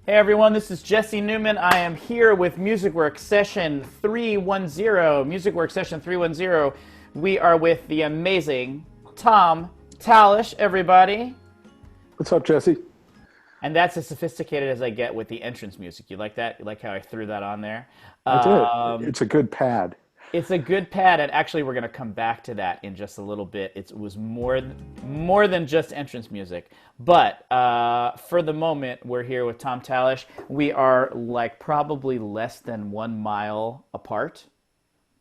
Hey everyone, this is Jesse Neuman. I am here with Musicworks Session 310. Musicworks Session 310. We are with the amazing Tom Tallitsch, everybody. What's up, Jesse? And that's as sophisticated as I get with the entrance music. You like that? You like how I threw that on there? I did. Um, It's a good pad. it's a good pad, and actually we're going to come back to that in just a little bit. It was more than just entrance music. But for the moment, we're here with Tom Tallitsch. We are like probably less than 1 mile apart,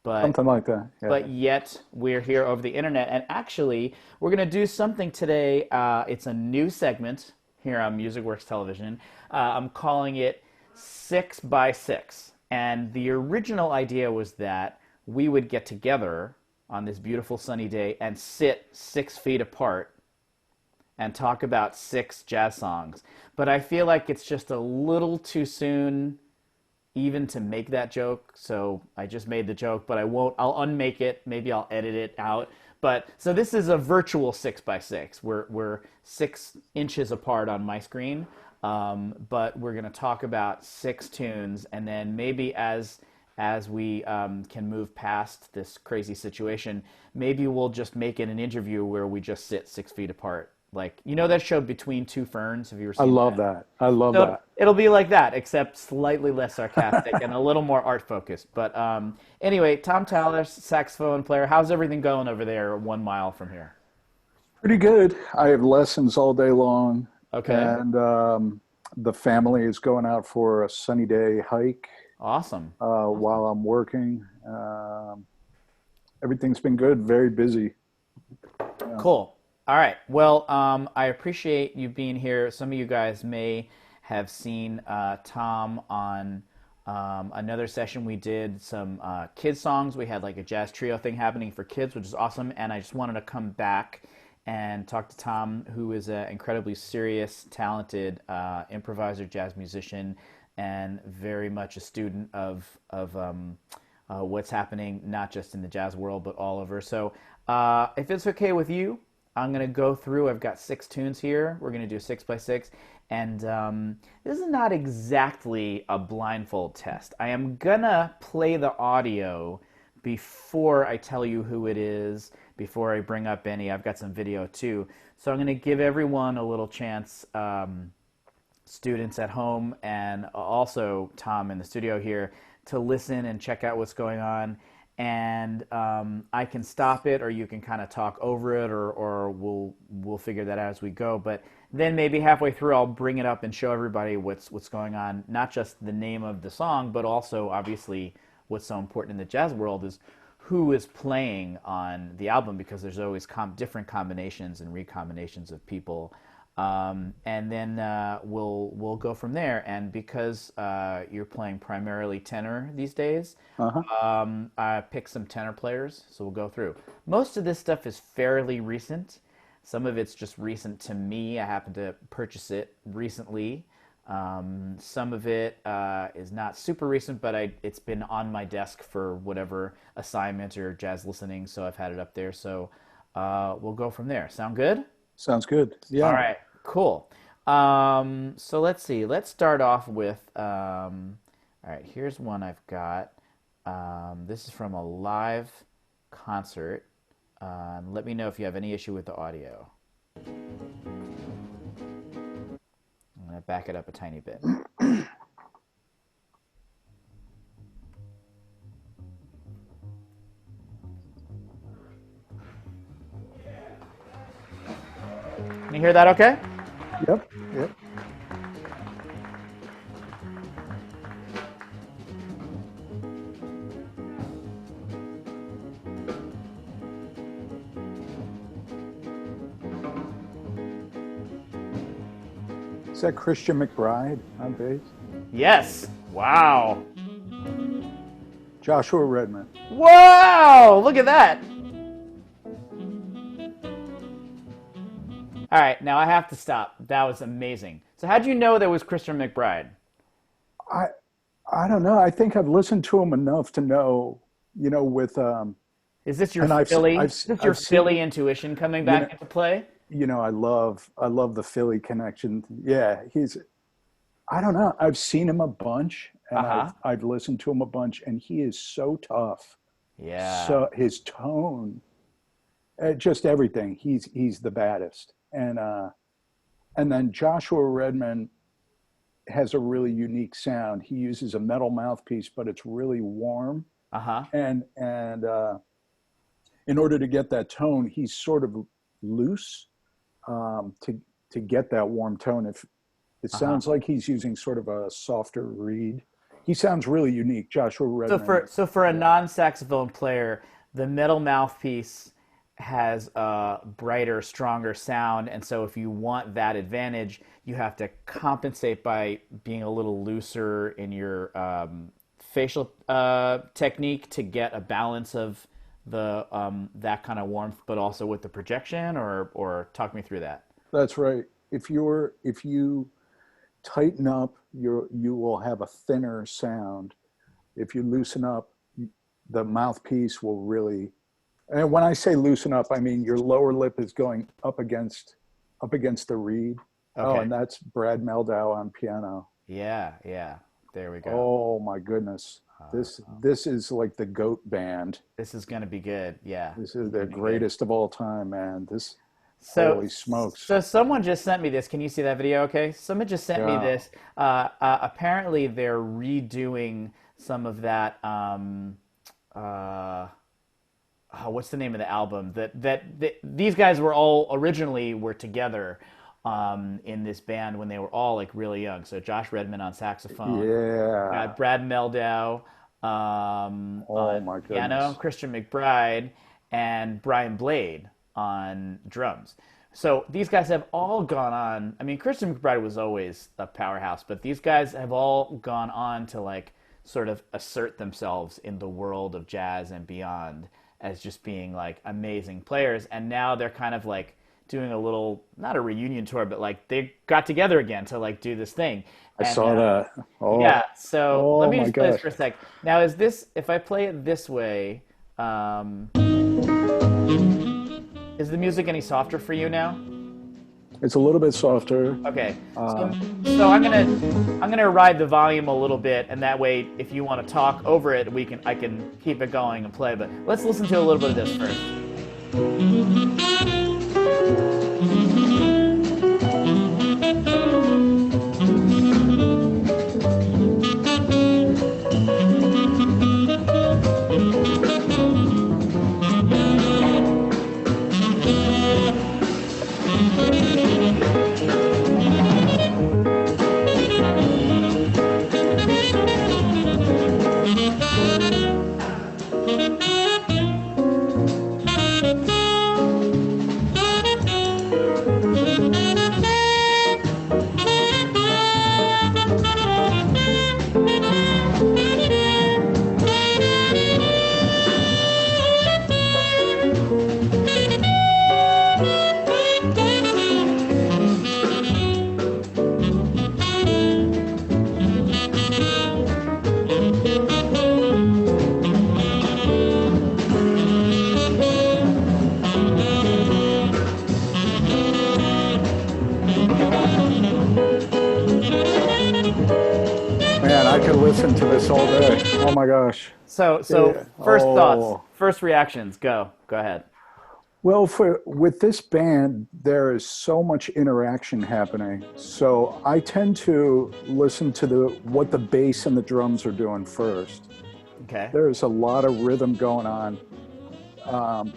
but Something like that. Yeah. yet we're here over the internet. And actually, we're going to do something today. It's a new segment here on Musicworks Television. I'm calling it 6 by 6. And the original idea was that we would get together on this beautiful sunny day and sit 6 feet apart and talk about 6 jazz songs. But I feel like it's just a little too soon even to make that joke, so I just made the joke, but I won't. I'll unmake it. Maybe I'll edit it out. But so this is a virtual 6 by 6. We're 6 inches apart on my screen, but we're going to talk about 6 tunes, and then maybe as we can move past this crazy situation, maybe we'll just make it an interview where we just sit 6 feet apart. Like, you know that show Between Two Ferns? Have you ever I seen love that? that. I love So that. it'll be like that, except slightly less sarcastic and a little more art focused. But anyway, Tom Tallitsch, saxophone player. How's everything going over there 1 mile from here? Pretty good. I have lessons all day long, Okay, and the family is going out for a sunny day hike awesome. while I'm working. Everything's been good. Very busy. Yeah. Cool. All right. Well, I appreciate you being here. Some of you guys may have seen Tom on another session we did, some kids songs. We had like a jazz trio thing happening for kids, which is awesome. And I just wanted to come back and talk to Tom, who is an incredibly serious, talented improviser, jazz musician, and very much a student of what's happening, not just in the jazz world, but all over. So if it's okay with you, I'm going to go through. I've got 6 tunes here. We're going to do 6 by 6. And this is not exactly a blindfold test. I am going to play the audio before I tell you who it is, before I bring up any. I've got some video too. So I'm going to give everyone a little chance, students at home and also Tom in the studio here, to listen and check out what's going on. And I can stop it, or you can kind of talk over it, or we'll figure that out as we go. But then maybe halfway through, I'll bring it up and show everybody what's going on. Not just the name of the song, but also obviously what's so important in the jazz world is who is playing on the album, because there's always different combinations and recombinations of people. And then we'll go from there. And because you're playing primarily tenor these days, Uh-huh. I picked some tenor players, so we'll go through. Most of this stuff is fairly recent. Some of it's just recent to me. I happened to purchase it recently. Some of it is not super recent, but it's been on my desk for whatever assignment or jazz listening, so I've had it up there. So we'll go from there. Sound good? Sounds good. All Yeah. right, cool. So let's see. Let's start off with. All right, here's one I've got. This is from a live concert. Let me know if you have any issue with the audio. I'm gonna back it up a tiny bit. Can you hear that? Okay. Yep. Yep. Is that Christian McBride on bass? Yes. Wow. Joshua Redman. Wow! Look at that. All right, now I have to stop. That was amazing. So how'd you know there was Christian McBride? I I don't know. I think I've listened to him enough to know, with Is this your and Philly? Is this your I've seen Philly intuition coming you know back into play? I love the Philly connection. Yeah, I don't know. I've seen him a bunch, and Uh-huh. I've listened to him a bunch, and he is so tough. Yeah. So his tone, just everything. He's the baddest. And then Joshua Redman has a really unique sound. He uses a metal mouthpiece, but it's really warm. Uh-huh. And in order to get that tone, he's sort of loose, to get that warm tone. If it Uh-huh. sounds like he's using sort of a softer reed, he sounds really unique. Joshua So Redman. for a Yeah, non-saxophone player, the metal mouthpiece has a brighter, stronger sound, and so if you want that advantage, you have to compensate by being a little looser in your facial technique to get a balance of the that kind of warmth, but also with the projection. Or talk me through that. that's right. If you tighten up, you will have a thinner sound. If you loosen up, the mouthpiece will really. And when I say loosen up, I mean your lower lip is going up against the reed. Oh, Okay. and that's Brad Meldhau on piano. Yeah, yeah. There we go. Oh my goodness. This is like the goat band. This is gonna be good. Yeah, This this is is the gonna be good. greatest of all time, man. This So, holy smokes. so someone just sent me this. Can you see that video? Okay, someone just sent me Yeah. this. Apparently, they're redoing some of that. Uh, what's the name of the album? That these guys were all originally were together in this band when they were all like really young. So Josh Redman on saxophone, Yeah. Brad Meldau Oh on my piano, goodness. Christian McBride, and Brian Blade on drums. So these guys have all gone on. I mean, Christian McBride was always a powerhouse, but these guys have all gone on to like sort of assert themselves in the world of jazz and beyond as just being like amazing players. And now they're kind of like doing a little, not a reunion tour, but like they got together again to like do this thing. I And saw that. yeah, Oh, so let oh me my just play this gosh. for a sec. Now, is this, if I play it this way, is the music any softer for you now? It's a little bit softer. Okay, so Uh, so I'm gonna ride the volume a little bit, and that way, if you want to talk over it, I can keep it going and play. But let's listen to a little bit of this first. Man, I could listen to this all day. Oh my gosh. So Yeah. first thoughts, Oh. first reactions. Go ahead. Well, with this band, there is so much interaction happening. So I tend to listen to what the bass and the drums are doing first. Okay. There's a lot of rhythm going on. Um,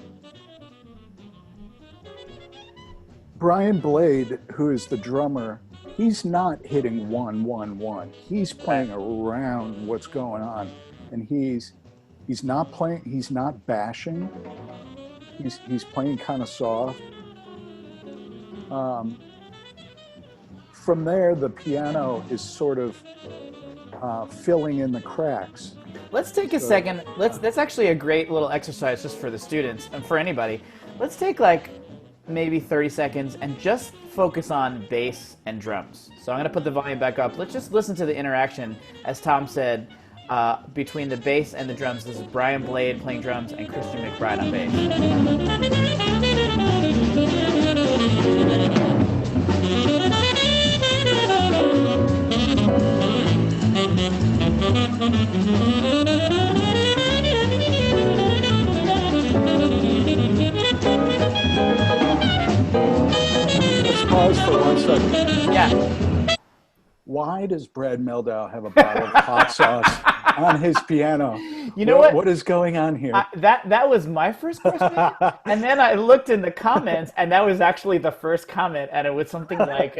Brian Blade, who is the drummer, he's not hitting 1 1 1. He's Okay. playing around what's going on, and he's not playing. He's not bashing. He's playing kind of soft. Um, from there, the piano is sort of filling in the cracks. Let's take a So second. That's actually a great little exercise just for the students and for anybody. Let's take like maybe 30 seconds and just focus on bass and drums. So I'm going to put the volume back up. Let's just listen to the interaction, as Tom said, between the bass and the drums. This is Brian Blade playing drums and Christian McBride on bass. Yeah. Why does Brad Meldhau have a bottle of hot sauce on his piano? You know what? What is going on here? That was my first question, and then I looked in the comments, and that was actually the first comment, and it was something like,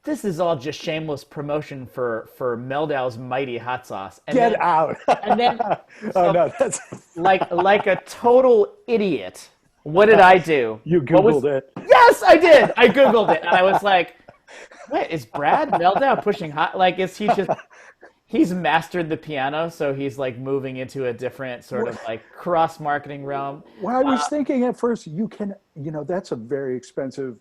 "This is all just shameless promotion for Meldau's mighty hot sauce." And Get out! And then, Oh no, that's like a total idiot. What did I do? You Googled it. Yes, I did. I Googled it, and I was like, "Wait, is Brad Meldhau pushing hot? Like, is he just?" He's mastered the piano, so he's like moving into a different sort of like cross-marketing realm. Well, I was thinking at first, that's a very expensive,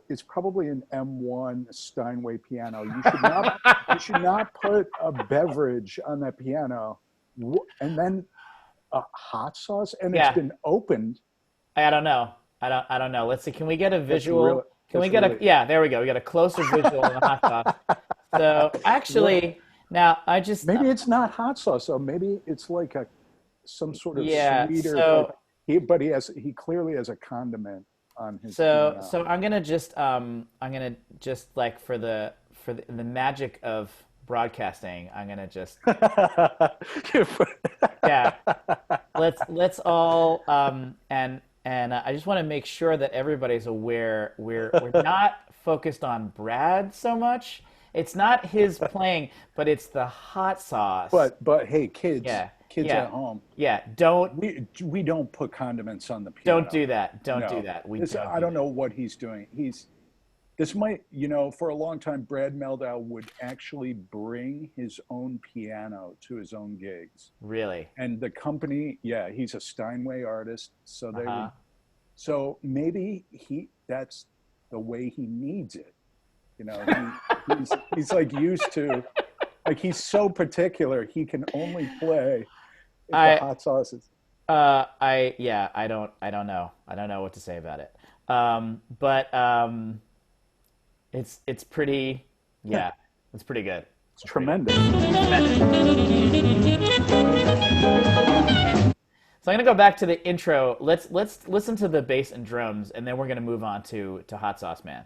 it's probably an M1 Steinway piano. You should not put a beverage on that piano, and then a hot sauce, and it's been opened. I don't know. I don't know. Let's see. Can we get a visual? There we go. We got a closer visual of the hot sauce. So actually. Now, maybe it's not hot sauce, though. Maybe it's like some sort of sweeter. So, he clearly has a condiment on his. So I'm gonna just like for the magic of broadcasting, I'm gonna just Let's all and I just want to make sure that everybody's aware we're not focused on Brad so much. It's not his playing, but it's the hot sauce. But hey, kids at home. Yeah, we don't put condiments on the piano. Don't do that. Don't do that. I don't know what he's doing. This might, for a long time, Brad Meldhau would actually bring his own piano to his own gigs. Really? And the company, he's a Steinway artist, so they would, so maybe that's the way he needs it. He's like used to, like he's so particular. He can only play the hot sauces. I don't know. I don't know what to say about it. But it's pretty. Yeah, it's pretty good. It's tremendous. So I'm gonna go back to the intro. Let's listen to the bass and drums, and then we're gonna move on to Hot Sauce Man.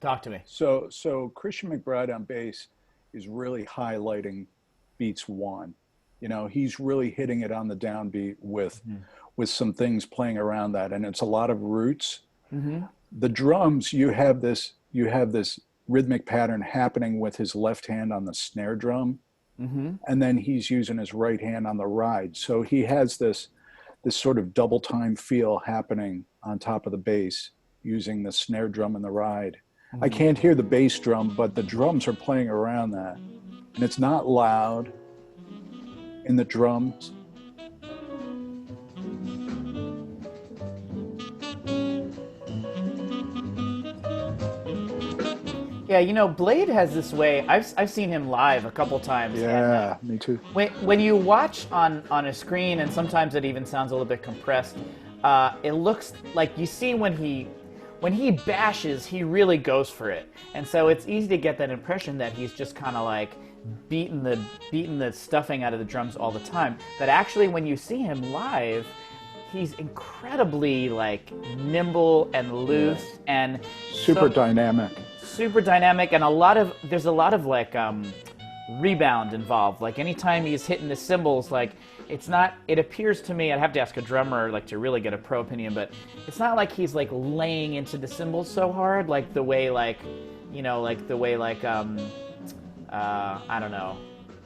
Talk to me. So Christian McBride on bass is really highlighting beats one. He's really hitting it on the downbeat with some things playing around that, and it's a lot of roots. Mm-hmm. The drums, you have this rhythmic pattern happening with his left hand on the snare drum, and then he's using his right hand on the ride. So he has this sort of double time feel happening on top of the bass using the snare drum and the ride. I can't hear the bass drum, but the drums are playing around that. And it's not loud in the drums. Yeah, Blade has this way. I've seen him live a couple times. Yeah, me too. When you watch on a screen, and sometimes it even sounds a little bit compressed, it looks like you see when he bashes, he really goes for it. And so it's easy to get that impression that he's just kind of like beating the stuffing out of the drums all the time. But actually, when you see him live, he's incredibly like nimble and loose and super dynamic. Super dynamic, and there's a lot of like rebound involved. Like anytime he's hitting the cymbals, like it appears to me, I'd have to ask a drummer like to really get a pro opinion, but it's not like he's like laying into the cymbals so hard, like the way I don't know,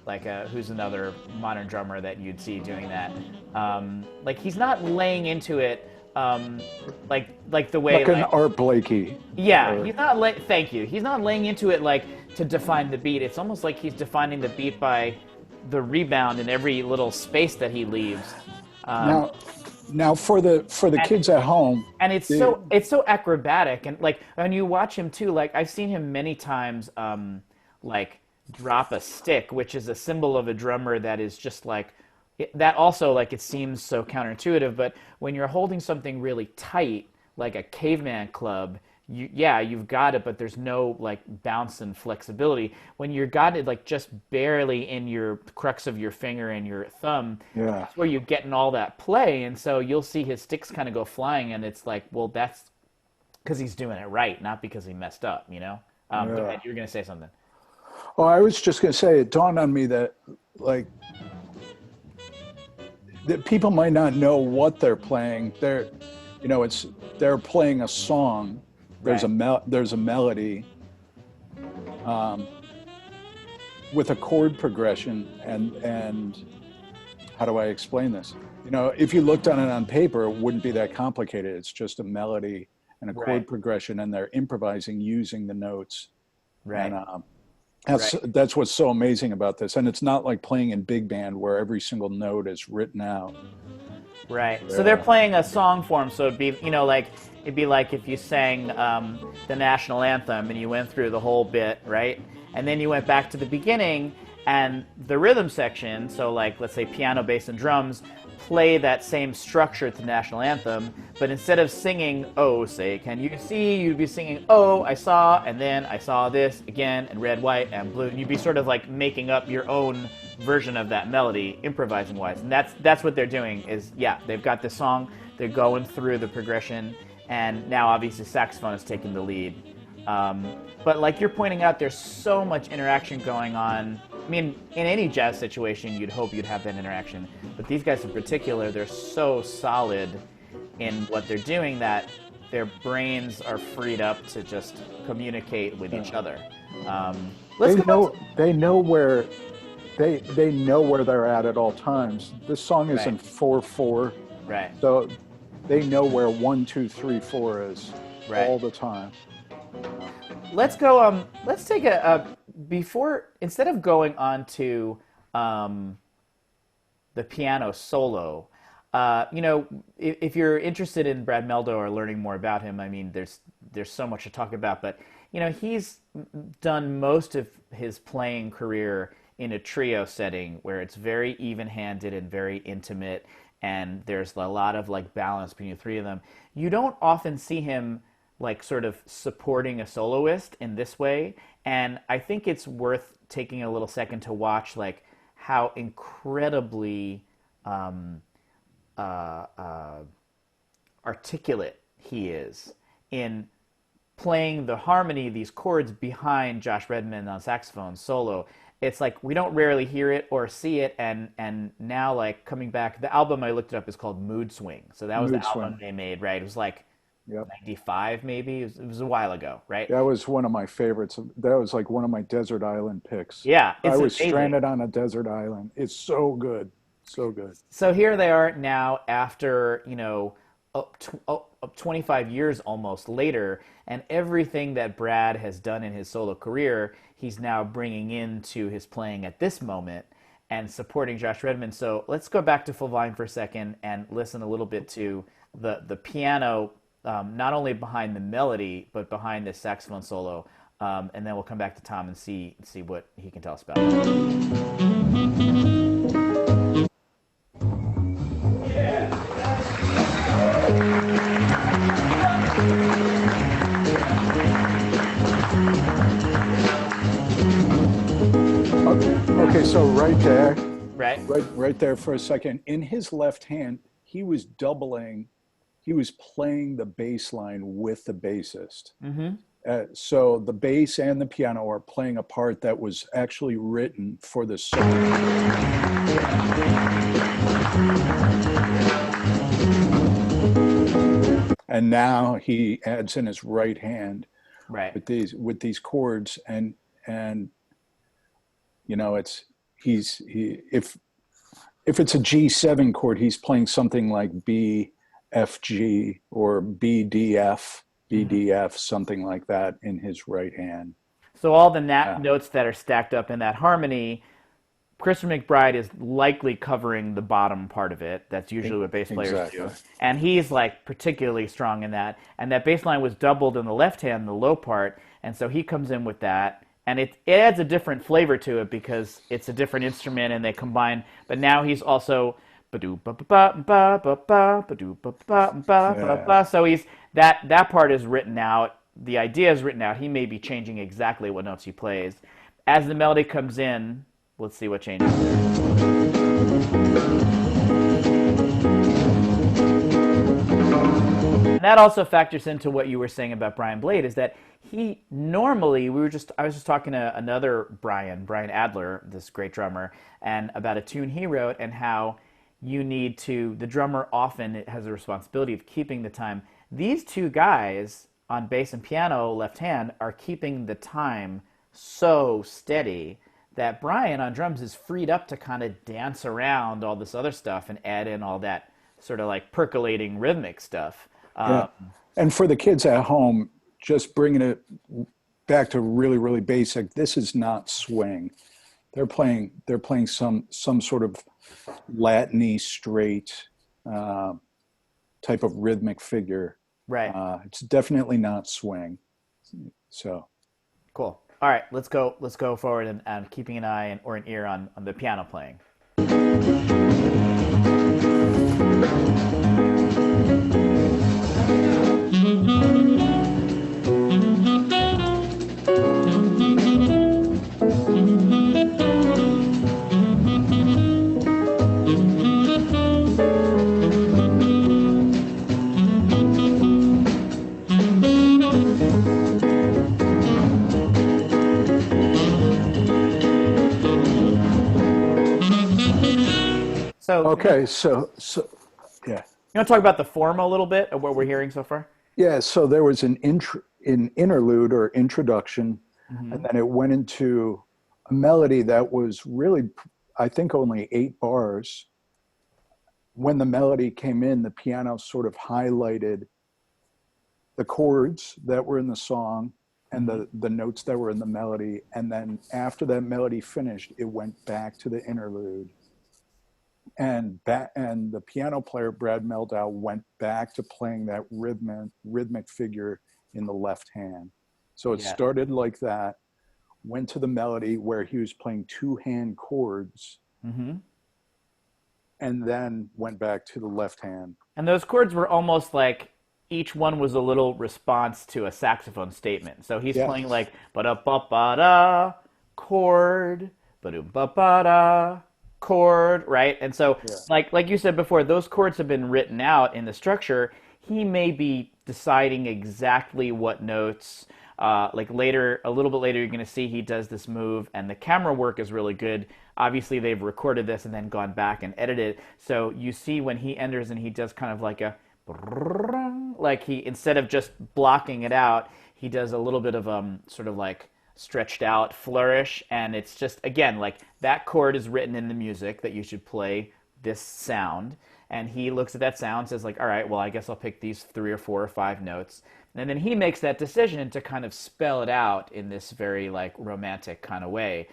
like who's another modern drummer that you'd see doing that. Like he's not laying into it like the way like an Art Blakey. Yeah, he's not thank you. He's not laying into it like to define the beat. It's almost like he's defining the beat by the rebound in every little space that he leaves. Now, Now for the And kids at home, and it's so acrobatic, and like when you watch him too, like I've seen him many times like drop a stick, which is a symbol of a drummer that is just like that also, like, it seems so counterintuitive, but when you're holding something really tight like a caveman club, you've got it, but there's no like bounce and flexibility. When you got it like just barely in your crux of your finger and your thumb, yeah, that's where you're getting all that play. And so you'll see his sticks kind of go flying, and it's like, well, that's because he's doing it right, not because he messed up, you know? Go yeah. ahead, you're going to say something. Oh, I was just going to say, it dawned on me that like that people might not know what they're playing. They're playing a song. There's Right. there's a melody with a chord progression, and how do I explain this? If you looked on it on paper, it wouldn't be that complicated. It's just a melody and a Right. chord progression, and they're improvising using the notes. And Right. that's Right. that's what's so amazing about this. And it's not like playing in big band where every single note is written out. Right. So they're Yeah, playing a song form. So it'd be, like it'd be like if you sang the national anthem and you went through the whole bit, right? And then you went back to the beginning and the rhythm section. So like, let's say piano, bass, and drums play that same structure to the national anthem, but instead of singing "Oh, say can you see," you'd be singing "Oh, I saw," and then "I saw this again," and red, white, and blue. And you'd be sort of like making up your own version of that melody, improvising wise. And that's what they're doing. Is, yeah, they've got this song, they're going through the progression, and now obviously saxophone is taking the lead. But like you're pointing out, there's so much interaction going on. I mean, in any jazz situation, you'd hope you'd have that interaction. But these guys in particular, they're so solid in what they're doing that their brains are freed up to just communicate with each yeah. other. Let's go back to, They know where they know where they're at all times. This song is right, in 4/4, right, so they know where 1, 2, 3, 4 is right. all the time. Let's go. Let's take a before, instead of going on to um, the piano solo. If you're interested in Brad Meldhau or learning more about him, I mean, there's so much to talk about. But he's done most of his playing career in a trio setting where it's very even-handed and very intimate, and there's a lot of like balance between the three of them. You don't often see him like sort of supporting a soloist in this way, and I think it's worth taking a little second to watch like how incredibly um, articulate he is in playing the harmony, these chords behind Josh Redman on saxophone solo. It's like we don't rarely hear it or see it, and now like coming back, the album I looked it up is called Moodswing. So that was the Mood album swing. they made, right? It was like Yep. 95 maybe. It was a while ago, right? That was one of my favorites. That was like one of my desert island picks. Yeah, I it's was amazing. stranded on a desert island. It's so good. So good. So here they are now after, 25 years almost later, and everything that Brad has done in his solo career, he's now bringing into his playing at this moment and supporting Josh Redman. So let's go back to full volume for a second and listen a little bit to the piano, not only behind the melody, but behind this saxophone solo. And then we'll come back to Tom and see what he can tell us about it. Okay, so right there, Right? right there for a second, in his left hand, he was doubling. He was playing the bass line with the bassist. Mm-hmm. So the bass and the piano are playing a part that was actually written for the song. And now he adds in his right hand Right. with these chords, and it's he if it's a G7 chord, he's playing something like B F G or B D F B Mm-hmm. D F, something like that in his right hand. So all the Yeah. notes that are stacked up in that harmony, Christian McBride is likely covering the bottom part of it. That's usually what bass players do. And he's like particularly strong in that. And that bass line was doubled in the left hand, the low part. And so he comes in with that. And it adds a different flavor to it because it's a different instrument and they combine. But now he's also so he's that part is written out. The idea is written out. He may be changing exactly what notes he plays. As the melody comes in, let's see what changes there. And that also factors into what you were saying about Brian Blade, is that he normally, I was just talking to another Brian Adler, this great drummer, and about a tune he wrote and how the drummer often has a responsibility of keeping the time. These two guys on bass and piano, left hand, are keeping the time so steady that Brian on drums is freed up to kind of dance around all this other stuff and add in all that sort of like percolating rhythmic stuff. Yeah. And for the kids at home, just bringing it back to really, really basic, this is not swing. They're playing some sort of Latin-y straight type of rhythmic figure. Right. It's definitely not swing. So cool. All right, let's go forward and keeping an eye or an ear on the piano playing. Okay, so yeah. You want to talk about the form a little bit of what we're hearing so far? Yeah, so there was an interlude or introduction, and then it went into a melody that was really, I think, only 8 bars. When the melody came in, the piano sort of highlighted the chords that were in the song and the notes that were in the melody. And then after that melody finished, it went back to the interlude. And the piano player, Brad Meldhau, went back to playing that rhythmic figure in the left hand. So it started like that, went to the melody where he was playing 2-hand chords, and then went back to the left hand. And those chords were almost like each one was a little response to a saxophone statement. So he's playing like ba-da-ba-ba-da, chord, ba-do-ba-ba-da, chord, right? And so like you said before, those chords have been written out in the structure. He may be deciding exactly what notes, like later, a little bit later, you're going to see he does this move, and the camera work is really good. Obviously, they've recorded this and then gone back and edited it. So you see when he enters and he does kind of like a, like he, instead of just blocking it out, he does a little bit of sort of like stretched out flourish, and it's just, again, like that chord is written in the music that you should play this sound, and he looks at that sound, says like, all right, well, I guess I'll pick these 3 or 4 or 5 notes, and then he makes that decision to kind of spell it out in this very like romantic kind of way.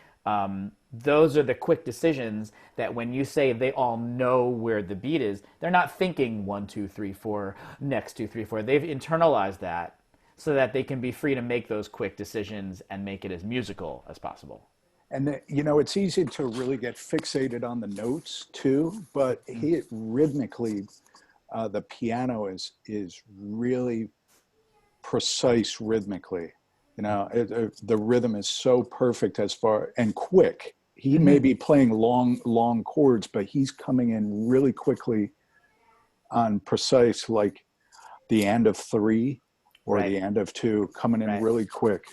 Those are the quick decisions that when you say they all know where the beat is, they're not thinking 1, 2, 3, 4, next 2, 3, 4. They've internalized that so that they can be free to make those quick decisions and make it as musical as possible. And it's easy to really get fixated on the notes too, but he rhythmically, the piano is really precise rhythmically. The rhythm is so perfect and quick. He may be playing long chords, but he's coming in really quickly on precise, like the end of 3 or the end of 2, coming in really quick.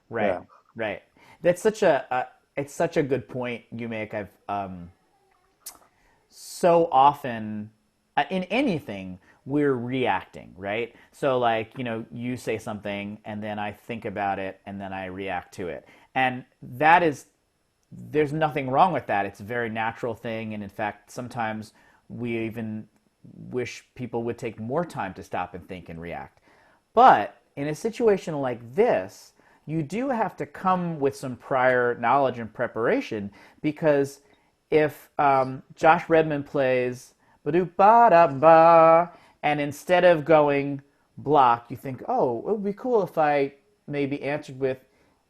Right. That's such it's such a good point you make. I've so often in anything we're reacting, right? So like, you say something and then I think about it and then I react to it. And there's nothing wrong with that. It's a very natural thing. And in fact, sometimes we even wish people would take more time to stop and think and react. But in a situation like this, you do have to come with some prior knowledge and preparation, because if Josh Redman plays ba-do-ba-da-ba, and instead of going block, you think, oh, it would be cool if I maybe answered with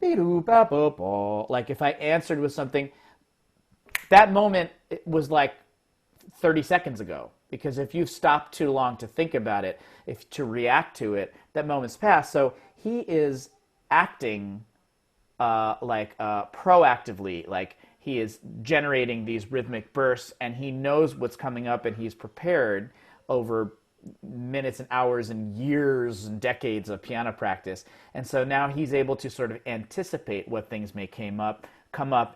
be-do-ba-ba-ba. Like if I answered with something, that moment it was like 30 seconds ago. Because if you've stopped too long to think about it, if to react to it, that moment's passed. So he is acting proactively, like he is generating these rhythmic bursts, and he knows what's coming up, and he's prepared over minutes and hours and years and decades of piano practice. And so now he's able to sort of anticipate what things may come up,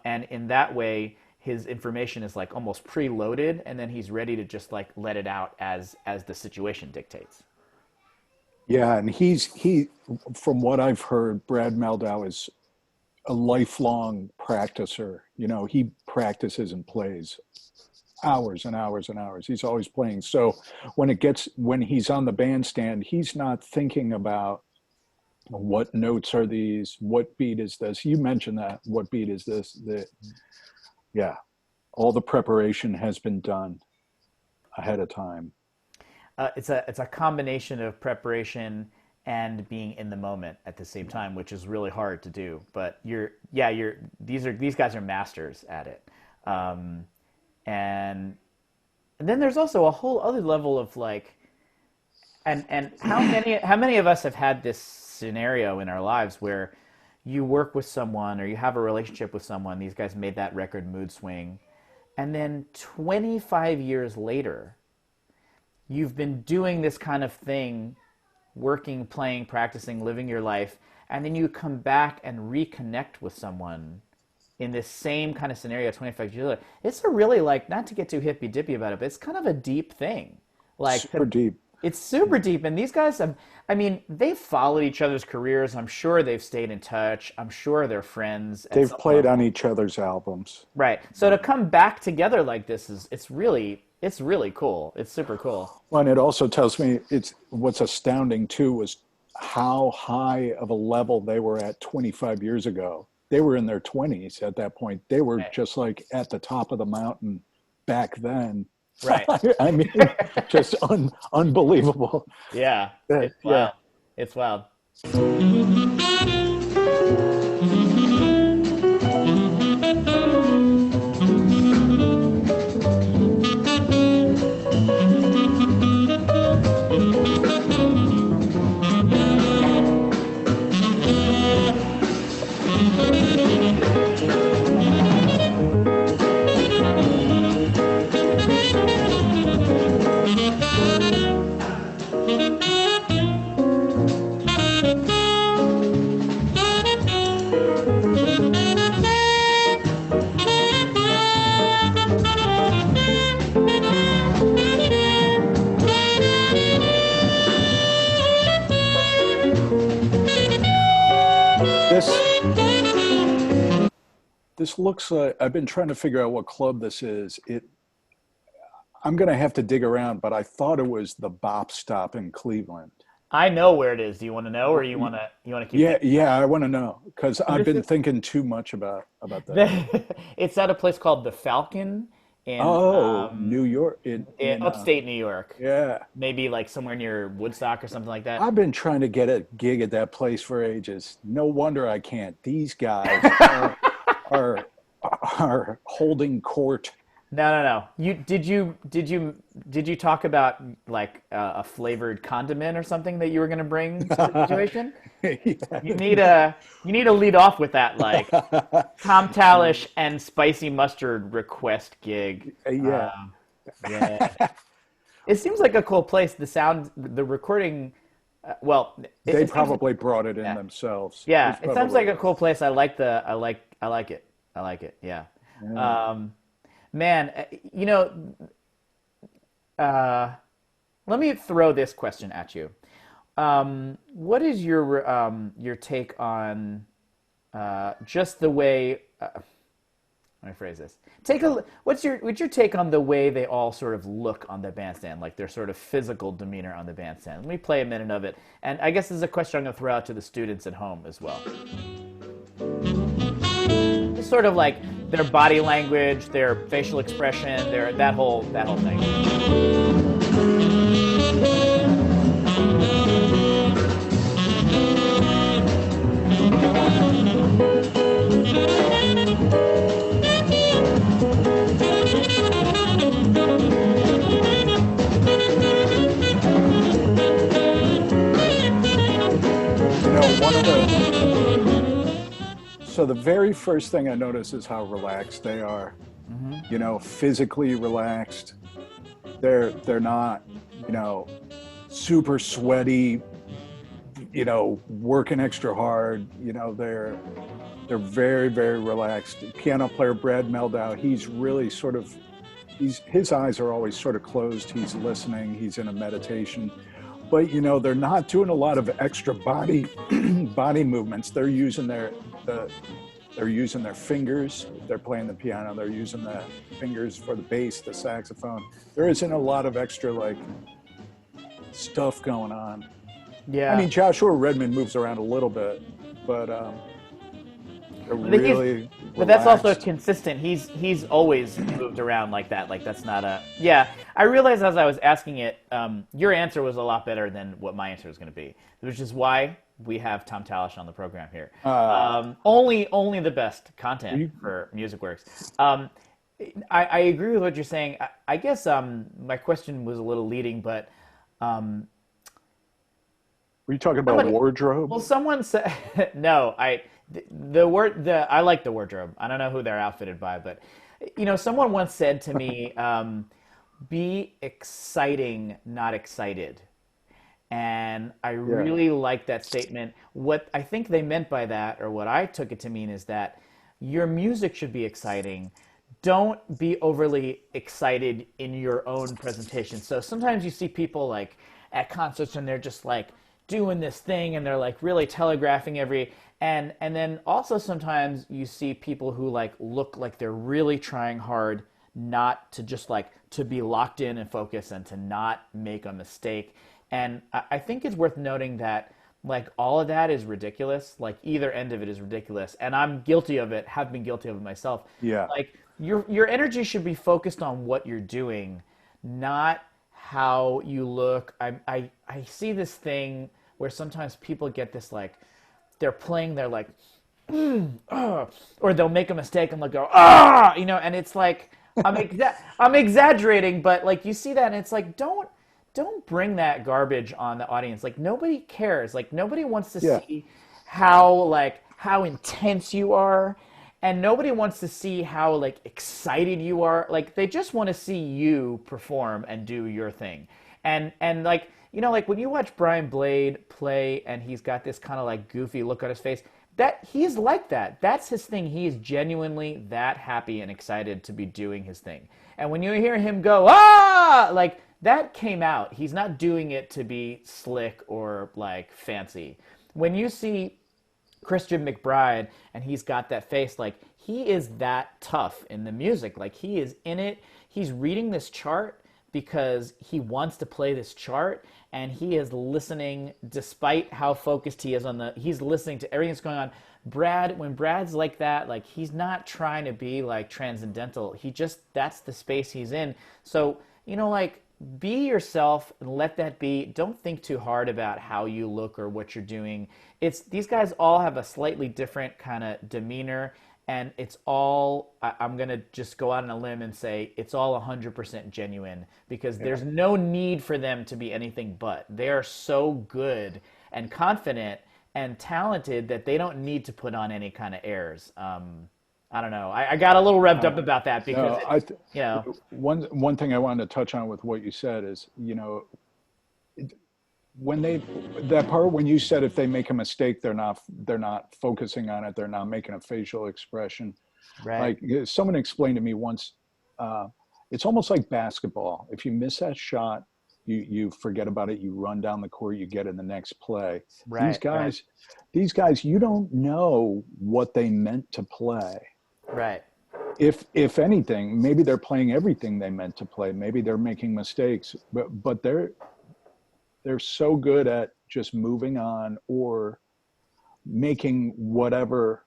and in that way his information is like almost preloaded, and then he's ready to just like let it out as the situation dictates. Yeah, and he from what I've heard, Brad Meldhau is a lifelong practicer. You know, he practices and plays hours and hours and hours. He's always playing. So when he's on the bandstand, he's not thinking about what notes are these, what beat is this. You mentioned that. What beat is this? Yeah, all the preparation has been done ahead of time. It's a combination of preparation and being in the moment at the same time, which is really hard to do. But these guys are masters at it. And then there's also a whole other level of like, and how many of us have had this scenario in our lives where you work with someone or you have a relationship with someone. These guys made that record Moodswing, and then 25 years later, you've been doing this kind of thing, working, playing, practicing, living your life, and then you come back and reconnect with someone in this same kind of scenario 25 years later. It's a really, like, not to get too hippy-dippy about it, but it's kind of a deep thing. Like, super deep. It's super deep, and these guys have, I mean, they've followed each other's careers. I'm sure they've stayed in touch. I'm sure they're friends. They've played on each other's albums. Right. So to come back together like this it's really cool. It's super cool. Well, and it also tells me what's astounding too was how high of a level they were at 25 years ago. They were in their 20s at that point. They were just like at the top of the mountain back then. Right. I mean, just unbelievable. Yeah. It's wild. It's wild. This looks like, I've been trying to figure out what club this is. I'm going to have to dig around, but I thought it was the Bop Stop in Cleveland. I know where it is. Do you want to know, or you want to keep? Yeah, I want to know because I've been thinking too much about that. It's at a place called the Falcon in New York, in upstate New York. Yeah, maybe like somewhere near Woodstock or something like that. I've been trying to get a gig at that place for ages. No wonder I can't. These guys are holding court. No. Did you talk about like a flavored condiment or something that you were going to bring to the situation? Yeah. You need to lead off with that, like Tom Tallitsch and spicy mustard request gig. Yeah. It seems like a cool place. The recording. They probably brought it in themselves. Yeah, it sounds like a cool place. I like it. Yeah. Man, let me throw this question at you. What is your take on just the way? Let me phrase this. What's your take on the way they all sort of look on the bandstand, like their sort of physical demeanor on the bandstand? Let me play a minute of it, and I guess this is a question I'm going to throw out to the students at home as well. Just sort of like their body language, their facial expression, their that whole thing. You know, one of so the very first thing I notice is how relaxed they are. You know, physically relaxed. They're not, you know, super sweaty, you know, working extra hard. You know, they're very, very relaxed. Piano player Brad Meldhau, he's really sort of, his eyes are always sort of closed. He's listening. He's in a meditation. But, you know, they're not doing a lot of extra body body movements. They're using their fingers. They're playing the piano. They're using the fingers for the bass, the saxophone. There isn't a lot of extra like stuff going on. Yeah. I mean, Joshua Redman moves around a little bit, but they're really but that's also relaxed. consistent. He's always moved around like that. Like that's not a yeah. I realized as I was asking it, your answer was a lot better than what my answer was going to be, which is why we have Tom Tallitsch on the program here. Only the best content for Musicworks. I agree with what you're saying. I guess my question was a little leading, but Were you talking about wardrobe? well, someone said no. I like the wardrobe. I don't know who they're outfitted by, but you know, someone once said to me, "Be exciting, not excited." And I really like that statement. What I think they meant by that, or what I took it to mean, is that your music should be exciting. Don't be overly excited in your own presentation. So sometimes you see people like at concerts and they're just like doing this thing and they're like really telegraphing and then also sometimes you see people who like look like they're really trying hard not to just like to be locked in and focus and to not make a mistake. And I think it's worth noting that like all of that is ridiculous. Like either end of it is ridiculous. And I'm guilty of it, have been guilty of it myself. Yeah. Like your energy should be focused on what you're doing, not how you look. I see this thing where sometimes people get this like, they're playing, they're like, or they'll make a mistake and they'll go, you know, and it's like, I'm exaggerating, but like you see that and it's like, don't bring that garbage on the audience. Like nobody cares. Like nobody wants to see how intense you are, and nobody wants to see how like excited you are. Like they just want to see you perform and do your thing. And like, you know, like when you watch Brian Blade play and he's got this kind of like goofy look on his face, that he's like that. That's his thing. He is genuinely that happy and excited to be doing his thing. And when you hear him go, like that came out. He's not doing it to be slick or like fancy. When you see Christian McBride and he's got that face, like he is that tough in the music. Like he is in it. He's reading this chart because he wants to play this chart, and he is listening despite how focused he is he's listening to everything that's going on. When Brad's like that, like he's not trying to be like transcendental. That's the space he's in. So, you know, like be yourself and let that be. Don't think too hard about how you look or what you're doing. These guys all have a slightly different kind of demeanor, and it's all, I'm going to just go out on a limb and say it's all 100% genuine, because there's no need for them to be anything but. They are so good and confident and talented that they don't need to put on any kind of airs. I don't know. I got a little revved up about that because, you know. One thing I wanted to touch on with what you said is, you know, when you said if they make a mistake, they're not focusing on it, they're not making a facial expression. Right. Like someone explained to me once, it's almost like basketball. If you miss that shot, you forget about it, you run down the court, you get in the next play. Right. These guys, you don't know what they meant to play. Right. If anything, maybe they're playing everything they meant to play. Maybe they're making mistakes, but they're so good at just moving on or making whatever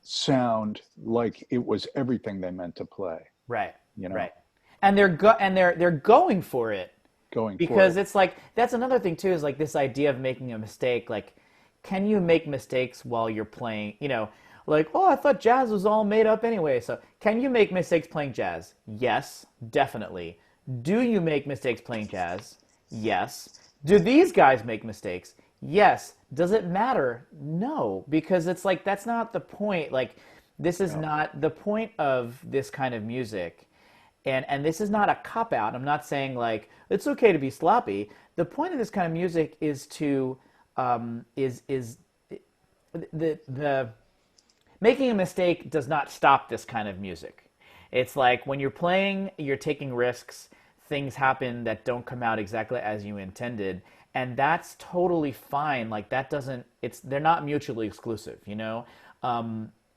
sound like it was everything they meant to play, Right. you know, Right. And they're going for it. going for Because it. it's like, that's another thing too, is like this idea of making a mistake. Like, can you make mistakes while you're playing? You know, like, oh, I thought jazz was all made up anyway. So can you make mistakes playing jazz? Yes, definitely. Do you make mistakes playing jazz? Yes. Do these guys make mistakes? Yes. Does it matter? No, because it's like, that's not the point. Like, this is not the point of this kind of music. And this is not a cop out. I'm not saying like it's okay to be sloppy. The point of this kind of music is to is the making a mistake does not stop this kind of music. It's like when you're playing, you're taking risks. Things happen that don't come out exactly as you intended, and that's totally fine. Like that doesn't. It's they're not mutually exclusive. You know.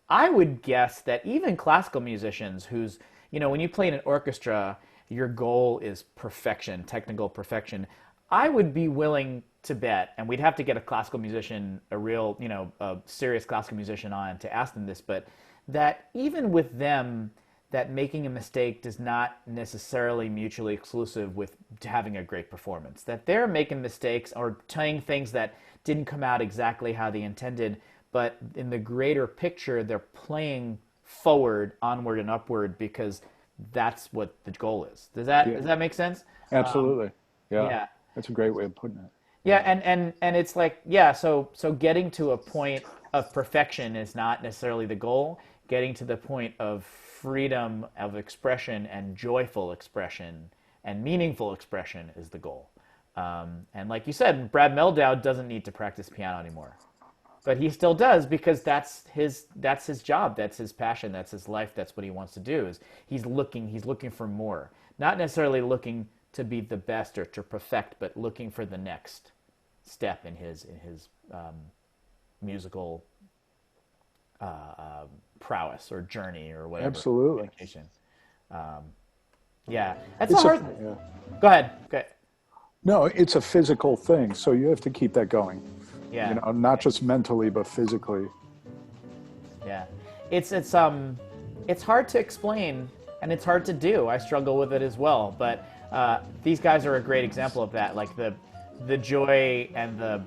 I would guess that even classical musicians whose, you know, when you play in an orchestra, your goal is perfection, technical perfection. I would be willing to bet, and we'd have to get a classical musician, a real, you know, a serious classical musician on to ask them this, but that even with them, that making a mistake does not necessarily mutually exclusive with having a great performance. That they're making mistakes or saying things that didn't come out exactly how they intended, but in the greater picture, they're playing forward, onward, and upward because that's what the goal is. Does that make sense? Absolutely. Yeah. Yeah. That's a great way of putting it. Yeah, and it's like, yeah, so getting to a point of perfection is not necessarily the goal. Getting to the point of freedom of expression and joyful expression and meaningful expression is the goal. And like you said, Brad Meldhau doesn't need to practice piano anymore, but he still does because that's his job, that's his passion, that's his life, that's what he wants to do. Is he's looking for more, not necessarily looking to be the best or to perfect, but looking for the next step in his musical prowess or journey or whatever. Absolutely. Yeah, that's It's a hard. yeah. Go ahead. Okay. No, it's a physical thing, so you have to keep that going. Yeah. You know, not just mentally, but physically. Yeah, it's hard to explain and it's hard to do. I struggle with it as well, but these guys are a great example of that. Like the joy and the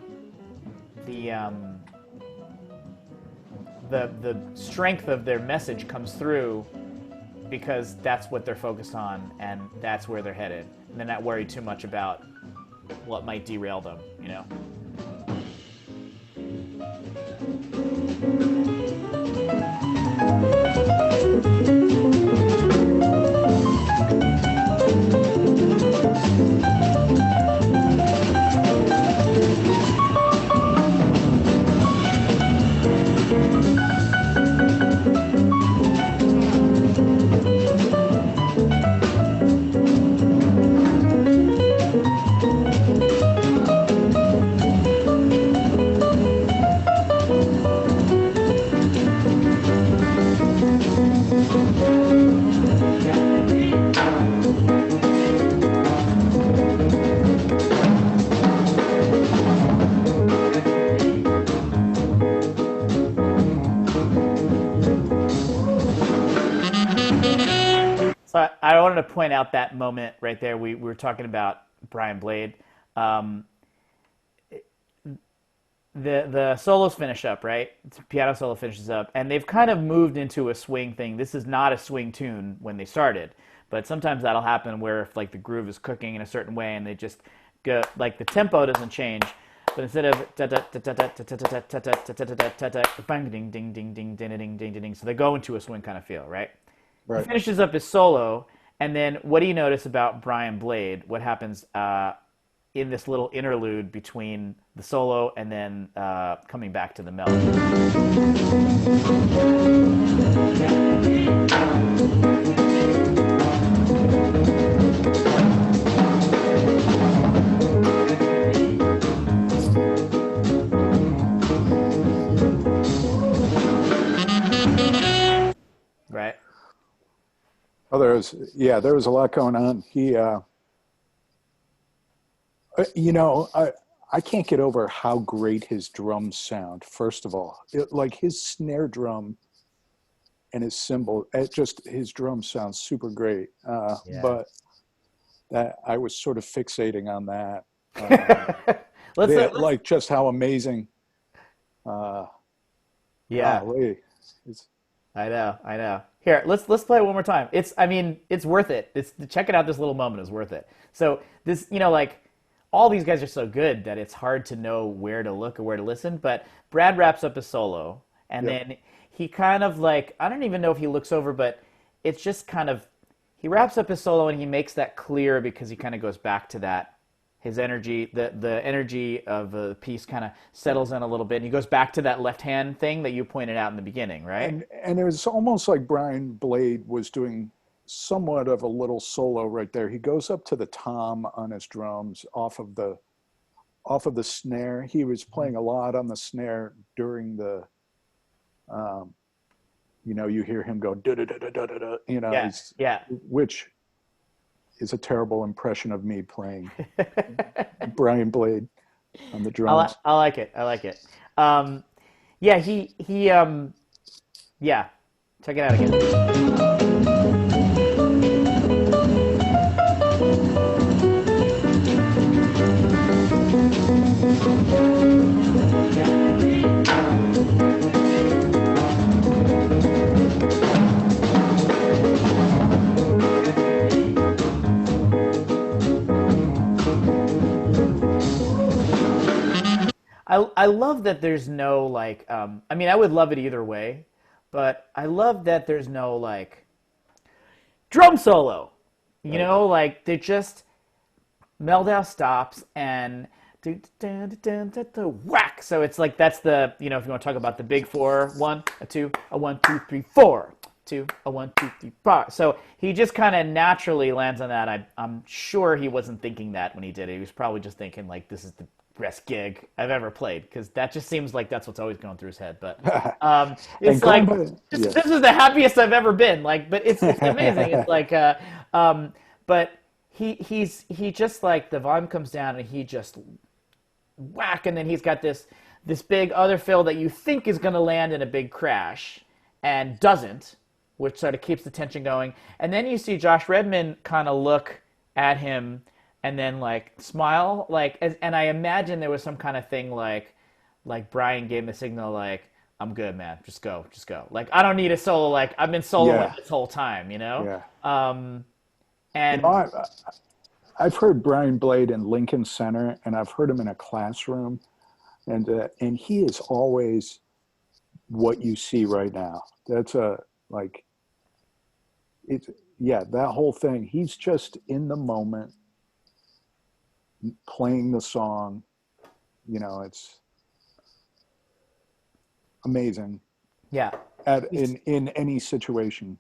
strength of their message comes through because that's what they're focused on and that's where they're headed. And they're not worried too much about what might derail them, you know. So I wanted to point out that moment right there. We were talking about Brian Blade. The solos finish up, right? The piano solo finishes up, and they've kind of moved into a swing thing. This is not a swing tune when they started, but sometimes that'll happen where if like the groove is cooking in a certain way and they just go like the tempo doesn't change, but instead of bang ding ding ding ding ding ding ding ding, so they go into a swing kind of feel, right? He finishes up his solo, and then what do you notice about Brian Blade? What happens in this little interlude between the solo and then coming back to the melody? Right? Oh, there was a lot going on. He, you know, I can't get over how great his drums sound. First of all, like his snare drum and his cymbal, it just, his drums sound super great. Yeah. But that I was sort of fixating on that. Let's Like just how amazing, uh, yeah. golly, it's, I know. Here, let's play it one more time. I mean, it's worth it. It's check it out. This little moment is worth it. So this, like all these guys are so good that it's hard to know where to look or where to listen. But Brad wraps up a solo, and yep. then he kind of like I don't even know if he looks over, but it's just kind of he wraps up his solo and he makes that clear because he kind of goes back to that his energy, the energy of the piece kind of settles in a little bit. And he goes back to that left hand thing that you pointed out in the beginning, right? And it was almost like Brian Blade was doing somewhat of a little solo right there. He goes up to the tom on his drums off of the snare. He was playing a lot on the snare during the you hear him go da da da da da da, Yeah, yeah. which is a terrible impression of me playing Brian Blade on the drums. I like it. I like it. Yeah, yeah. Check it out again. I love that there's no like I mean I would love it either way, but I love that there's no like drum solo. Right. Like they just Meldhau stops and whack. So it's like that's the if you want to talk about the big four, 1, a 2, a 1, 2, 3, 4, 2, a 1, 2, 3, 4. So he just kind of naturally lands on that. I'm sure he wasn't thinking that when he did it. He was probably just thinking like this is the best gig I've ever played because that just seems like that's what's always going through his head. But it's like this is the happiest I've ever been. Like, but it's amazing. It's like, but he just like the volume comes down and he just whack, and then he's got this big other fill that you think is going to land in a big crash and doesn't, which sort of keeps the tension going. And then you see Josh Redman kind of look at him and then like smile, like, and I imagine there was some kind of thing like Brian gave him a signal like, I'm good, man, just go. Like, I don't need a solo, like, I've been soloing this whole time, Yeah. And I've heard Brian Blade in Lincoln Center, and I've heard him in a classroom, and he is always what you see right now. That's that whole thing. He's just in the moment, playing the song. It's amazing. Yeah. In any situation.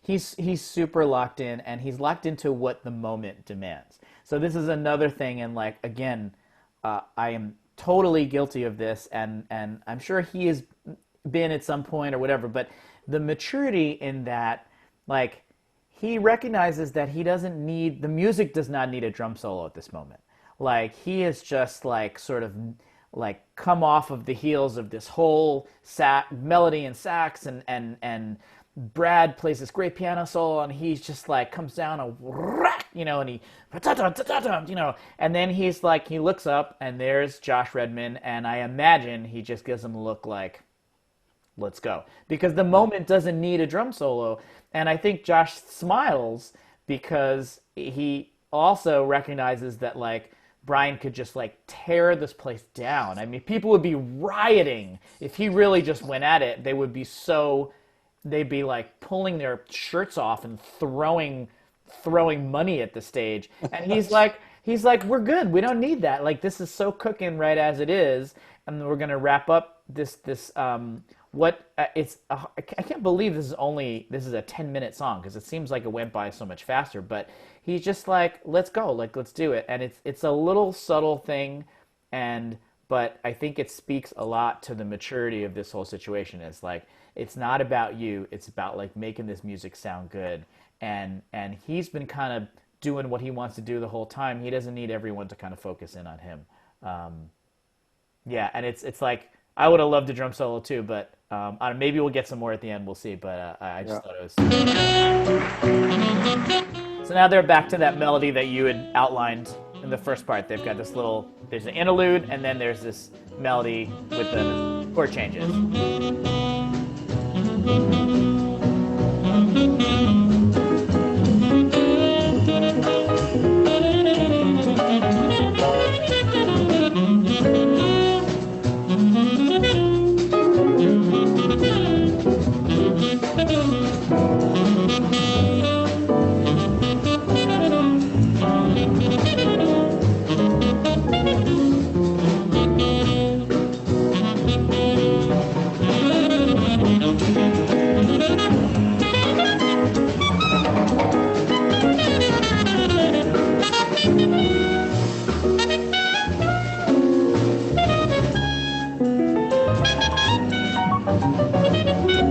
He's super locked in, and he's locked into what the moment demands. So this is another thing, and like again, I am totally guilty of this, and I'm sure he has been at some point or whatever. But the maturity in that, like, he recognizes that he doesn't need the music does not need a drum solo at this moment. Like he is just like sort of like come off of the heels of this whole melody and sax and Brad plays this great piano solo, and he's just like comes down and and he and then he's like he looks up and there's Josh Redman, and I imagine he just gives him a look like, let's go, because the moment doesn't need a drum solo. And I think Josh smiles because he also recognizes that like Brian could just like tear this place down. I mean, people would be rioting if he really just went at it. They'd be like pulling their shirts off and throwing money at the stage. And he's like, we're good. We don't need that. Like, this is so cooking right as it is. And we're going to wrap up this I can't believe this is a 10-minute song, because it seems like it went by so much faster, but he's just like, let's go, like, let's do it. And it's a little subtle thing, but I think it speaks a lot to the maturity of this whole situation. It's like, it's not about you, it's about like making this music sound good. And he's been kind of doing what he wants to do the whole time. He doesn't need everyone to kind of focus in on him. And it's like, I would have loved a drum solo too, but maybe we'll get some more at the end. We'll see. But I Yeah. just thought it was. So now they're back to that melody that you had outlined in the first part. They've got this little. There's an interlude, and then there's this melody with the chord changes.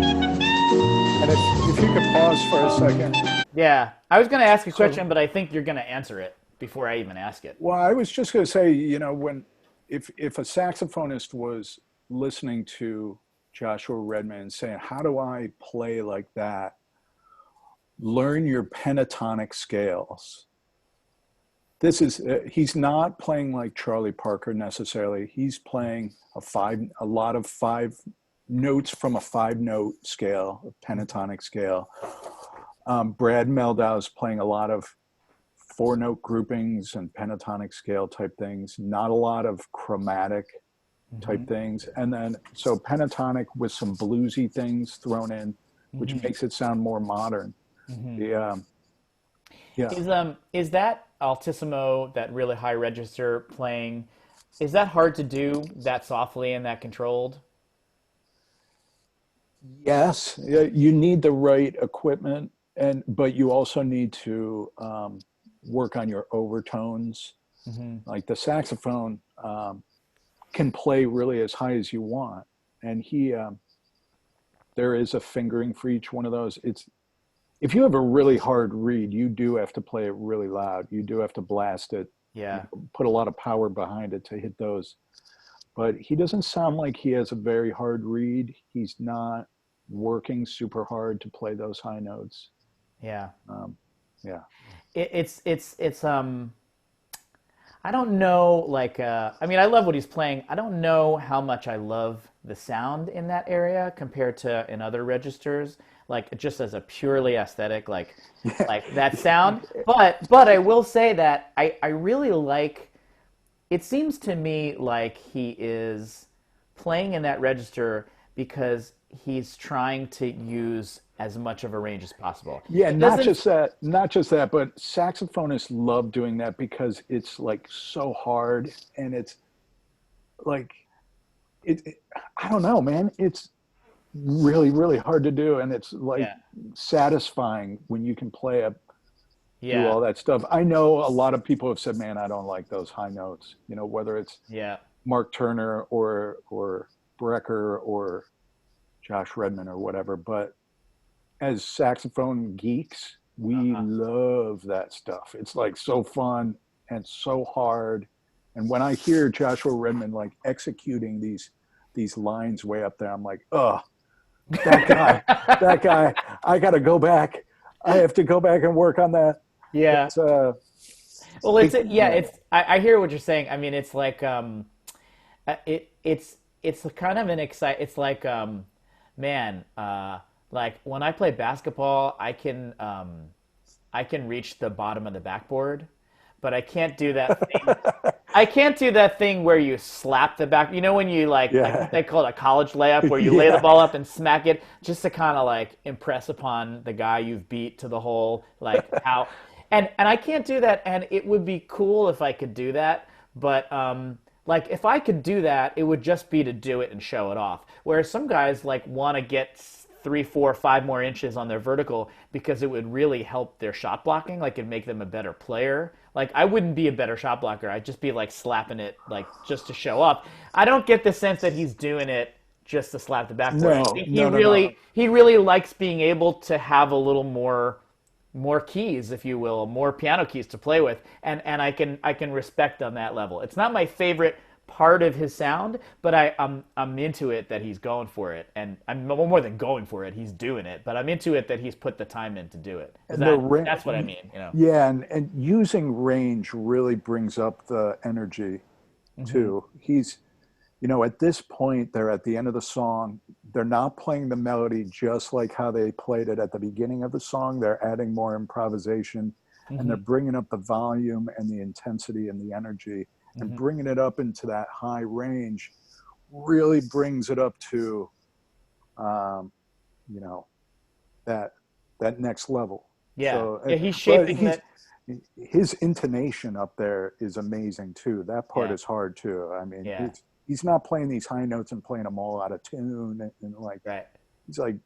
And if you could pause for a second. Yeah, I was going to ask a So, question, but I think you're going to answer it before I even ask it. well, I was just going to say, when if a saxophonist was listening to Joshua Redman and saying, "How do I play like that?" Learn your pentatonic scales. This is he's not playing like Charlie Parker necessarily. He's playing a lot of five notes from a 5-note scale, a pentatonic scale. Brad Meldhau is playing a lot of 4-note groupings and pentatonic scale type things, not a lot of chromatic type things. And then, so pentatonic with some bluesy things thrown in, which makes it sound more modern. Yeah. Is that altissimo, that really high register playing, is that hard to do that softly and that controlled? Yes, you need the right equipment, but you also need to work on your overtones. Like the saxophone can play really as high as you want, and there is a fingering for each one of those. If you have a really hard reed, you do have to play it really loud. You do have to blast it, Yeah. put a lot of power behind it to hit those. But he doesn't sound like he has a very hard reed. He's not working super hard to play those high notes. Yeah. Yeah. It's I don't know, like, I mean, I love what he's playing. I don't know how much I love the sound in that area compared to in other registers, like just as a purely aesthetic, like that sound. But I will say that I really like, it seems to me like he is playing in that register because he's trying to use as much of a range as possible. Yeah, It not doesn't, just that, but saxophonists love doing that because it's like so hard and it's like I don't know, man. It's really, really hard to do, and it's like yeah, satisfying when you can do yeah, all that stuff. I know a lot of people have said, "Man, I don't like those high notes." Whether it's yeah. Mark Turner or Brecker or Josh Redman or whatever, but as saxophone geeks, we Uh-huh. love that stuff. It's like so fun and so hard. And when I hear Joshua Redman like executing these lines way up there, I'm like, oh, that guy, that guy. I got to go back. I have to go back and work on that. Yeah. It's Well, yeah, yeah, I hear what you're saying. I mean, it's like it's kind of an it's like man, like when I play basketball, I can reach the bottom of the backboard, but I can't do that thing. I can't do that thing where you slap the back. You know when you like what yeah, they call it, a college layup, where you lay the yeah, ball up and smack it, just to kind of like impress upon the guy you've beat to the hole, like how. And I can't do that. And it would be cool if I could do that, but like if I could do that, it would just be to do it and show it off. Whereas some guys like want to get 3, 4, 5 more inches on their vertical because it would really help their shot blocking, like it'd make them a better player. Like I wouldn't be a better shot blocker. I'd just be like slapping it like just to show up. I don't get the sense that he's doing it just to slap the backboard. I no, think no, no, no. he really likes being able to have a little more keys, if you will, more piano keys to play with, and I can respect on that level. It's not my favorite part of his sound, but I'm into it that he's going for it, and I'm more than going for it. He's doing it, but I'm into it that he's put the time in to do it. And the That's what I mean, you know. yeah, and using range really brings up the energy Hmm. too. He's, you know, at this point, they're at the end of the song. They're not playing the melody just like how they played it at the beginning of the song. They're adding more improvisation, and they're Hmm. bringing up the volume and the intensity and the energy, and Hmm. bringing it up into that high range really brings it up to, um, you know, that that next level. Yeah, So, yeah, he's but shaping that. his intonation up there is amazing too. That part Yeah, is hard too. I mean, yeah, he's not playing these high notes and playing them all out of tune, and like right. he's like,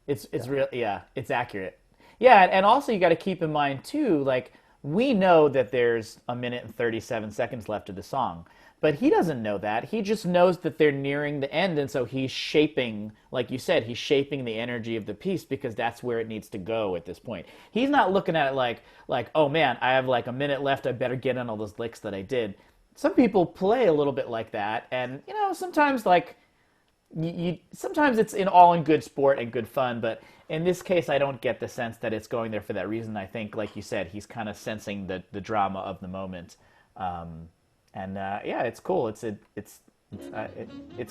It's yeah, real. Yeah, it's accurate. Yeah, and also you got to keep in mind too, like we know that there's a minute and 37 seconds left of the song, but he doesn't know that. He just knows that they're nearing the end, and so he's shaping, like you said, he's shaping the energy of the piece because that's where it needs to go at this point. He's not looking at it like oh man, I have like a minute left. I better get on all those licks that I did. Some people play a little bit like that, and you know sometimes like sometimes it's in good sport and good fun, but in this case, I don't get the sense that it's going there for that reason. I think, like you said, he's kind of sensing the drama of the moment, and yeah, it's cool. It's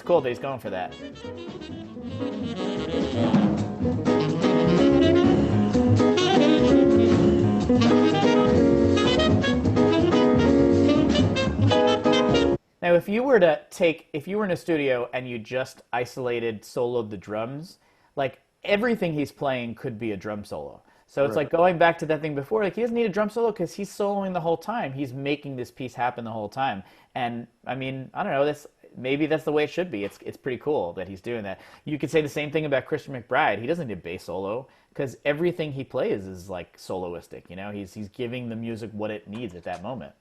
cool that he's going for that. Now, if you were in a studio and you just isolated soloed the drums, like everything he's playing could be a drum solo. So it's right. like going back to that thing before, like he doesn't need a drum solo because he's soloing the whole time. He's making this piece happen the whole time. And I mean, I don't know, maybe that's the way it should be. It's pretty cool that he's doing that. You could say the same thing about Christian McBride. He doesn't need a bass solo because everything he plays is like soloistic, you know? He's giving the music what it needs at that moment.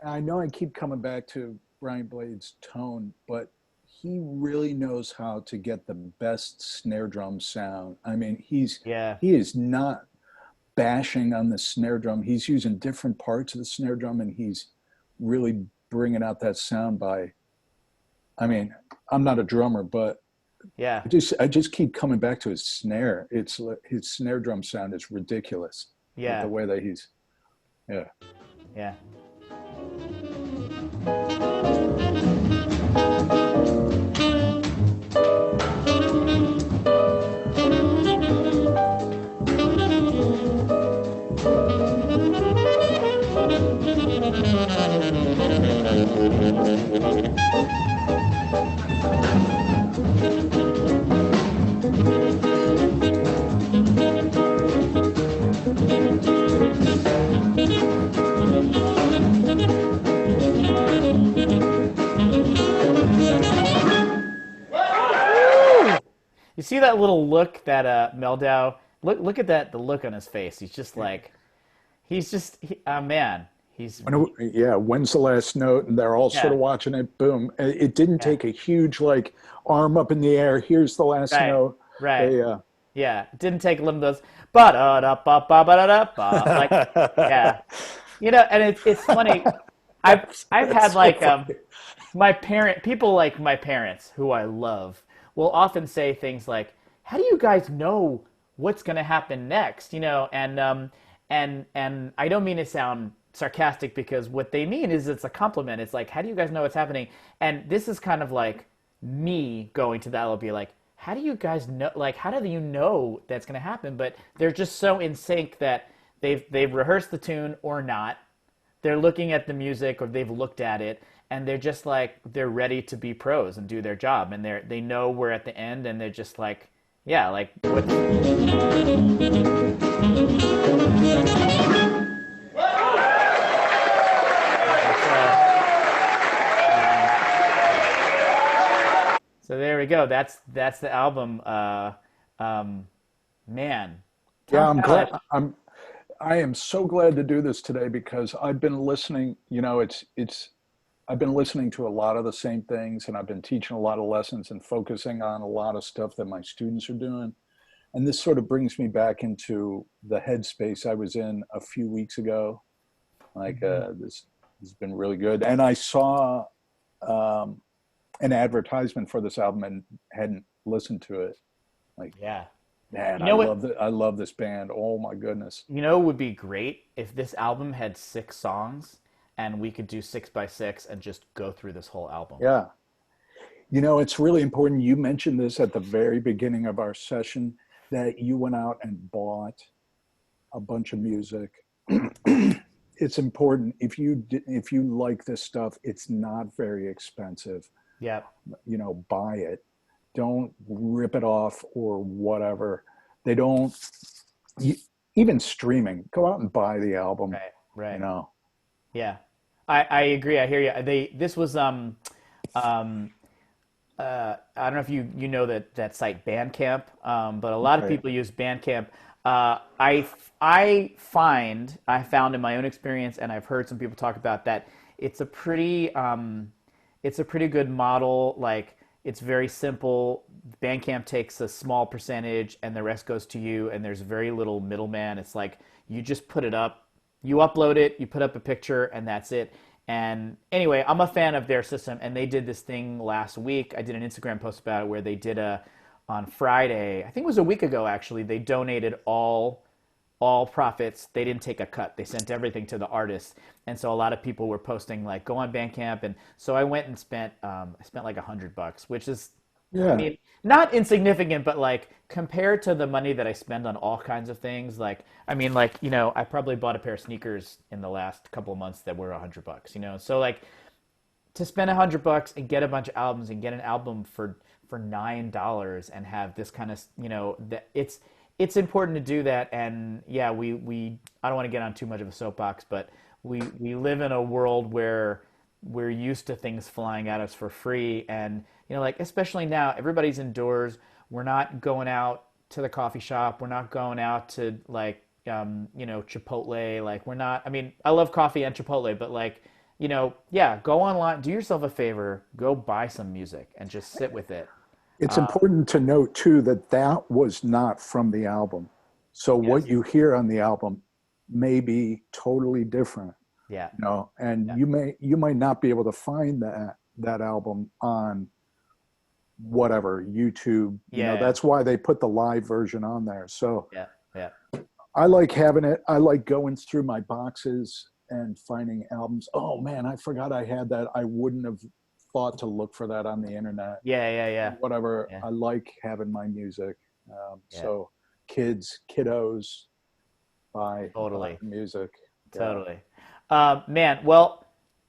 I know I keep coming back to Brian Blade's tone, but he really knows how to get the best snare drum sound. I mean, Yeah. he is not bashing on the snare drum. He's using different parts of the snare drum, and he's really bringing out that sound by. I mean, I'm not a drummer, but Yeah. I just keep coming back to his snare. It's his snare drum sound is ridiculous. The Yeah. way that he's, yeah. Yeah. You see that little look that Meldhau look at that the look on his face. He's just like man. He's Yeah, when's the last note? And they're all sort yeah, of watching it. Boom! It didn't yeah, take a huge like arm up in the air. Here's the last right, note. right. They Yeah, didn't take a limit of those ba da da ba ba ba da da ba like yeah. You know, and it's funny. I've had That's so like funny. people like my parents who I love will often say things like, "How do you guys know what's going to happen next?" You know, and I don't mean to sound sarcastic because what they mean is it's a compliment. It's like, "How do you guys know what's happening?" And this is kind of like me going to that will be like, "How do you guys know? Like, how do you know that's going to happen?" But they're just so in sync that they've rehearsed the tune or not, they're looking at the music or they've looked at it and they're just like they're ready to be pros and do their job and they know we're at the end and they're just like yeah like what so there we go, that's the album. Um Man, Yeah, Tom Tallitsch. I am so glad to do this today because I've been listening. You know, it's I've been listening to a lot of the same things, and I've been teaching a lot of lessons and focusing on a lot of stuff that my students are doing. And this sort of brings me back into the headspace I was in a few weeks ago. Like Mhm. this has been really good. And I saw an advertisement for this album and hadn't listened to it. Like, Yeah. man, You know what? I love this band. Oh my goodness. You know, it would be great if this album had 6 songs and we could do 6x6 and just go through this whole album. Yeah. You know, it's really important. You mentioned this at the very beginning of our session, that you went out and bought a bunch of music. It's important. If you like this stuff, it's not very expensive. Yeah. You know, buy it. Don't rip it off or whatever. They don't, even streaming, go out and buy the album, Right. Right. you know. Yeah. I agree. I hear you. This was I don't know if you know that site Bandcamp, but a lot of Right. people use Bandcamp. I found in my own experience, and I've heard some people talk about that. It's a pretty good model. Like, it's very simple. Bandcamp takes a small percentage, and the rest goes to you. And there's very little middleman. It's like you just put it up, you upload it, you put up a picture, and that's it. And anyway, I'm a fan of their system, and they did this thing last week. I did an Instagram post about it where they did on Friday, I think it was a week ago actually, they donated all profits. They didn't take a cut. They sent everything to the artists. And so a lot of people were posting like, go on Bandcamp. And so I went and I spent like $100, which is, I Yeah. mean, not insignificant, but like compared to the money that I spend on all kinds of things, like, I mean, like, I probably bought a pair of sneakers in the last couple of months that were $100, so like to spend $100 and get a bunch of albums and get an album for $9 and have this kind of, that it's important to do that. And yeah, we I don't want to get on too much of a soapbox, but we live in a world where we're used to things flying at us for free. And like, especially now, everybody's indoors. We're not going out to the coffee shop. We're not going out to like Chipotle. Like, we're not, I mean, I love coffee and Chipotle, but like, yeah, go online, do yourself a favor, go buy some music and just sit with it. It's important to note too that that was not from the album. So what Yes. you hear on the album may be totally different, Yeah. and Yeah. you might not be able to find that album on whatever YouTube. Yeah. That's why they put the live version on there. So Yeah. Yeah. I like having it. I like going through my boxes and finding albums. Oh man, I forgot I had that. I wouldn't have thought to look for that on the internet. Yeah. Yeah. Yeah. Whatever. Yeah. I like having my music. Yeah. So kiddos buy Totally. music. Totally. Man, well,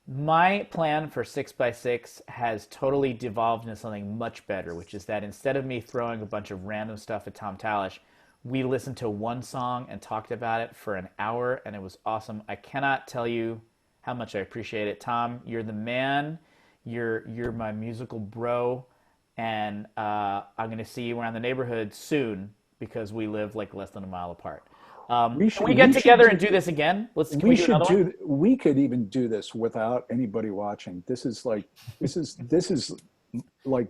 my plan for 6x6 has totally devolved into something much better, which is that instead of me throwing a bunch of random stuff at Tom Tallitsch, we listened to one song and talked about it for an hour, and it was awesome. I cannot tell you how much I appreciate it. Tom, you're the man. You're my musical bro, and I'm going to see you around the neighborhood soon because we live like less than a mile apart. Can we get together and do this again? Can we do another one? We could even do this without anybody watching. This is like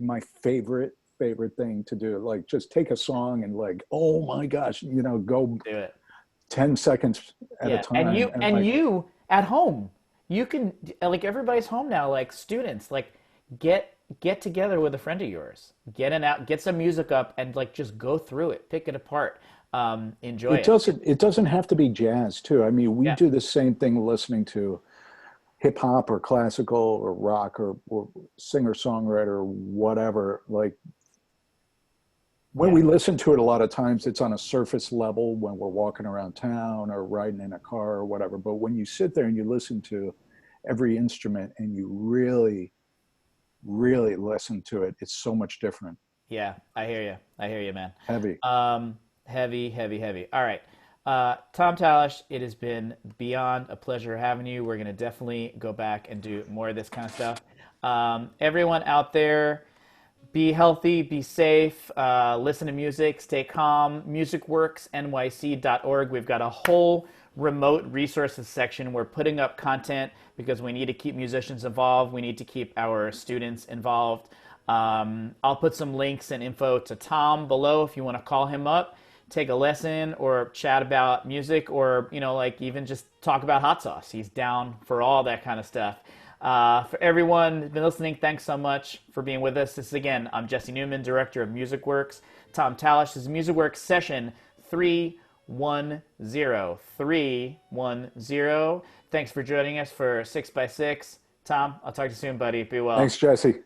my favorite thing to do. Like, just take a song and like, oh my gosh, go Do it. 10 seconds at a time. And you at home, you can, like, everybody's home now, like students, like get together with a friend of yours, get some music up and like just go through it, pick it apart, enjoy it. It doesn't have to be jazz too. I mean, we Yeah. do the same thing listening to hip hop or classical or rock or singer songwriter or whatever. Like, when we listen to it, a lot of times it's on a surface level when we're walking around town or riding in a car or whatever. But when you sit there and you listen to every instrument and you really, really listen to it, it's so much different. Yeah, I hear you, man. Heavy. Heavy. All right. Tom Tallitsch, it has been beyond a pleasure having you. We're going to definitely go back and do more of this kind of stuff. Everyone out there, be healthy, be safe, listen to music, stay calm. musicworksNYC.org. We've got a whole remote resources section. We're putting up content because we need to keep musicians involved. We need to keep our students involved. I'll put some links and info to Tom below if you want to call him up, take a lesson, or chat about music, or like even just talk about hot sauce. He's down for all that kind of stuff. For everyone who's been listening, thanks so much for being with us. This is, again, I'm Jesse Neuman, director of Musicworks. Tom Tallitsch. This is Musicworks session 310. 310. Thanks for joining us for 6x6. Tom, I'll talk to you soon, buddy. Be well. Thanks, Jesse.